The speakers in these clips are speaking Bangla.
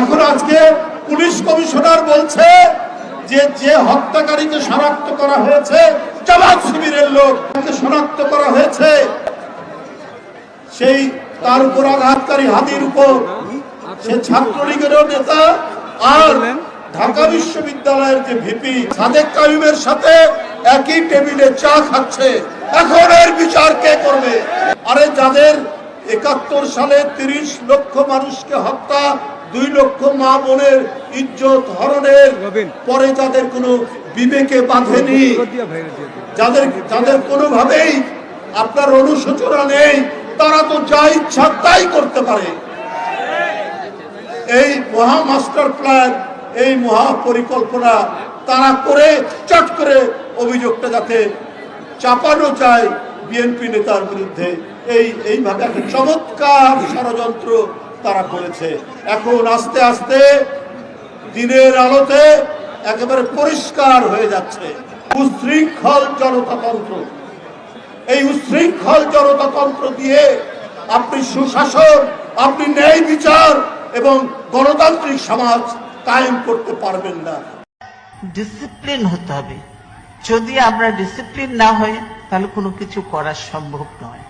এখন আজকে পুলিশ কমিশনার বলছে যে যে হত্যাকারীকে শনাক্ত করা হয়েছে জামাত শিবিরের লোক, তাকে শনাক্ত করা হয়েছে, সেই তার উপর আঘাতকারী হাদির উপর সে ছাত্রলীগেরও নেতা আর ঢাকা বিশ্ববিদ্যালয়ের যে ভিপি সাদেক কাইমের সাথে একই টেবিলে চা খাচ্ছে। এখন এর বিচার কে করবে? আরে যাদের ৭১ সালে ৩০ লক্ষ মানুষকে হত্যা, ২ লক্ষ মা বোনের ইজ্জত হরণের পরে যাদের কোনো বিবেকে বাঁধেনি, যাদের কোনোভাবেই আপনার অনুশোচনা নেই, তারা তো যা ইচ্ছা তাই করতে পারে। এই মহা মাস্টার প্ল্যান, এই মহা পরিকল্পনা তারা করে চট করে অভিযোগটা যাতে চাপানো যায় বিএনপি নেতার বিরুদ্ধে, এইভাবে একটা চমৎকার ষড়যন্ত্র তারা করেছে। এখন আস্তে আস্তে দিনের আলোতে একেবারে পরিষ্কার হয়ে যাচ্ছে উচ্ছৃঙ্খল জনতাতন্ত্র। এই উচ্ছৃঙ্খল জনতাতন্ত্র দিয়ে আপনি সুশাসন, আপনি ন্যায় বিচার এবং গণতান্ত্রিক সমাজ কায়েম করতে পারবেন না। ডিসিপ্লিন হতে হবে। যদি আমরা ডিসিপ্লিন না হই তাহলে কোনো কিছু করা সম্ভব নয়।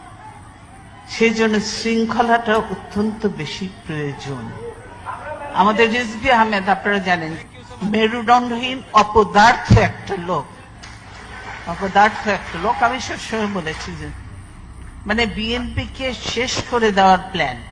সেই জন্য শৃঙ্খলাটা অত্যন্ত বেশি প্রয়োজন। আমাদের রিজভী আহমেদ আপনারা জানেন মেরুদণ্ডহীন অপদার্থ একটা লোক, আমি সবসময় বলেছি যে মানে বিএনপি কে শেষ করে দেওয়ার প্ল্যান।